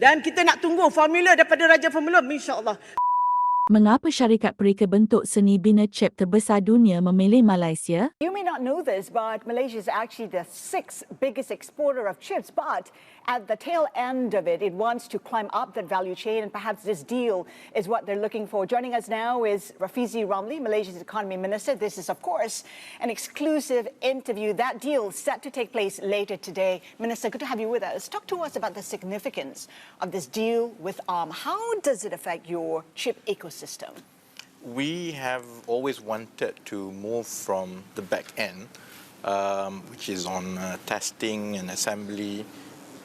Dan kita nak tunggu formula daripada Raja Formula, insya-Allah. Mengapa syarikat pereka bentuk seni bina chip terbesar dunia memilih Malaysia? You may not know this, but Malaysia is actually the 6th biggest exporter of chips. But at the tail end of it, it wants to climb up that value chain, and perhaps this deal is what they're looking for. Joining us now is Rafizi Ramli, Malaysia's Economy Minister. This is, of course, an exclusive interview. That deal set to take place later today. Minister, good to have you with us. Talk to us about the significance of this deal with Arm. How does it affect your chip ecosystem? We have always wanted to move from the back end, which is on testing and assembly,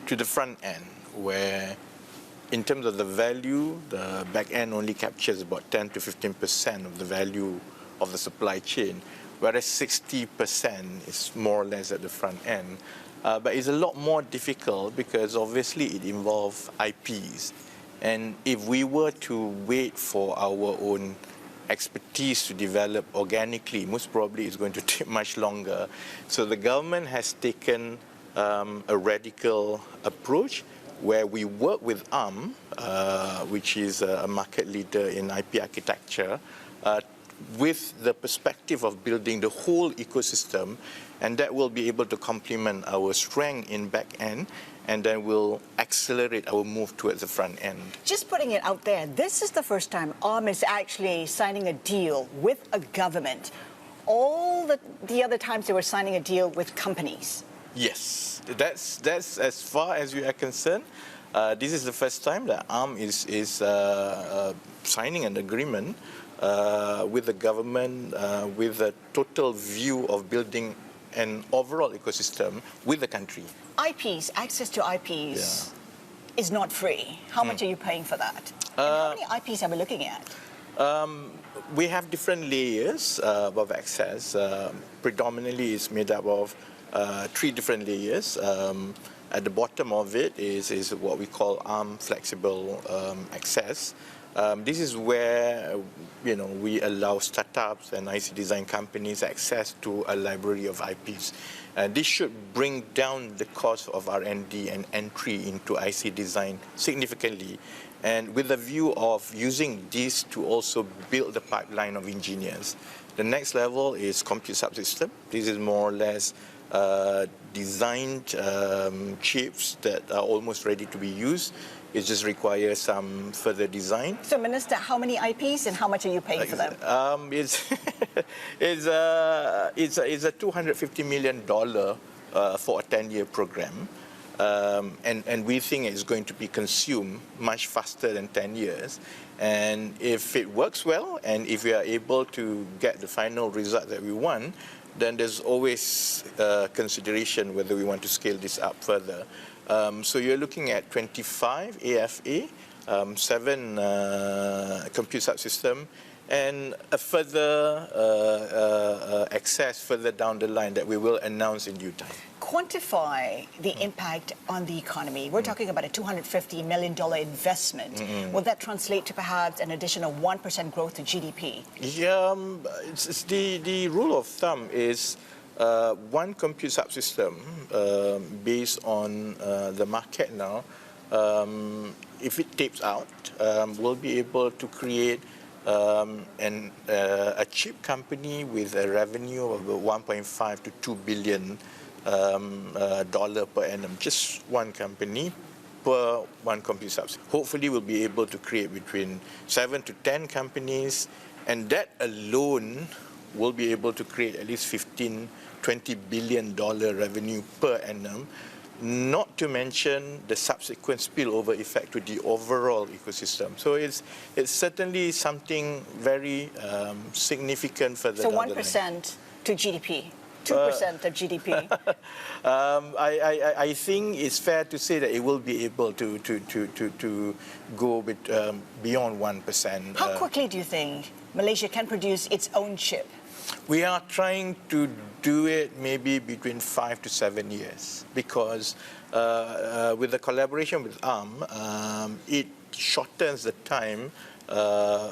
to the front end, where in terms of the value, the back end only captures about 10 to 15% of the value of the supply chain, whereas 60% is more or less at the front end. But it's a lot more difficult because obviously it involves IPs. And if we were to wait for our own expertise to develop organically, most probably it's going to take much longer. So the government has taken a radical approach where we work with Arm, which is a market leader in IP architecture, with the perspective of building the whole ecosystem, and that will be able to complement our strength in back end, and then we'll accelerate our move towards the front end. Just putting it out there, this is the first time Arm is actually signing a deal with a government. All the other times they were signing a deal with companies. Yes, that's as far as we are concerned. This is the first time that Arm is signing an agreement with the government with a total view of building an overall ecosystem with the country. IPs, access to IPs, is not free. How much are you paying for that? And how many IPs are we looking at? We have different layers of access. Predominantly, it's made up of 3 different layers. At the bottom of it is what we call Arm Flexible Access. This is where we allow startups and IC design companies access to a library of IPs. This should bring down the cost of R&D and entry into IC design significantly, and with the view of using this to also build the pipeline of engineers. The next level is compute subsystem. This is more or less designed chips that are almost ready to be used. It just requires some further design. So, Minister, how many IPs and how much are you paying for them? It's a $250 million for a 10-year program. And we think it's going to be consumed much faster than 10 years. And if it works well, and if we are able to get the final result that we want, then there's always consideration whether we want to scale this up further. So you're looking at 25 AFA, 7 compute subsystem, and a further access further down the line that we will announce in due time. Quantify the impact on the economy. We're talking about a $250 million investment. Will that translate to perhaps an additional 1% growth to GDP? Yeah, the rule of thumb is one compute subsystem based on the market now. If it tapes out, we'll be able to create a chip company with a revenue of about 1.5 to $2 billion per annum. Just one company per one compute subsystem. Hopefully, we'll be able to create between 7 to 10 companies, and that alone will be able to create at least $15, $20 billion revenue per annum, not to mention the subsequent spillover effect to the overall ecosystem. So it's certainly something very significant further down the line. So 1% to GDP, 2% of GDP. I think it's fair to say that it will be able to go beyond 1%. How quickly do you think Malaysia can produce its own chip? We are trying to do it maybe between 5 to 7 years, because with the collaboration with Arm, it shortens the time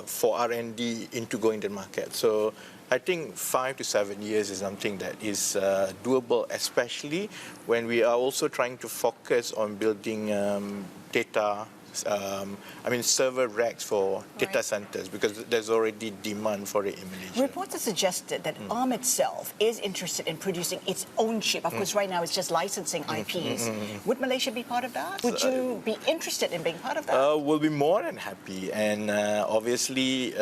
for R&D into going to the market. So I think 5 to 7 years is something that is doable, especially when we are also trying to focus on building data, server racks for data centers, because there's already demand for it in Malaysia. Reports have suggested that Arm itself is interested in producing its own chip. Of course, right now it's just licensing IPs. Would Malaysia be part of that? Would you be interested in being part of that? We'll be more than happy, and obviously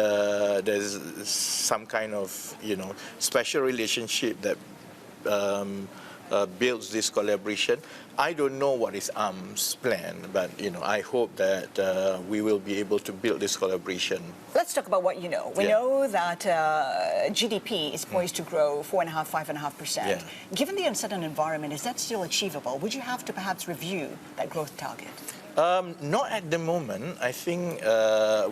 there's some kind of special relationship that builds this collaboration. I don't know what is Arm's plan, but I hope that we will be able to build this collaboration. Let's talk about what you know. We know that GDP is poised to grow 4.5%, 5.5%. Yeah. Given the uncertain environment, is that still achievable? Would you have to perhaps review that growth target? Not at the moment. I think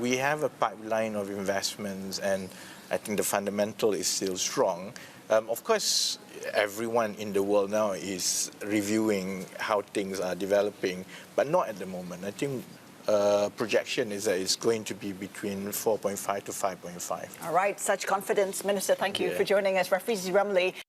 we have a pipeline of investments, and I think the fundamental is still strong. Of course, everyone in the world now is reviewing how things are developing, but not at the moment. I think projection is that it's going to be between 4.5 to 5.5. All right, such confidence. Minister, thank you for joining us. Rafizi Ramli.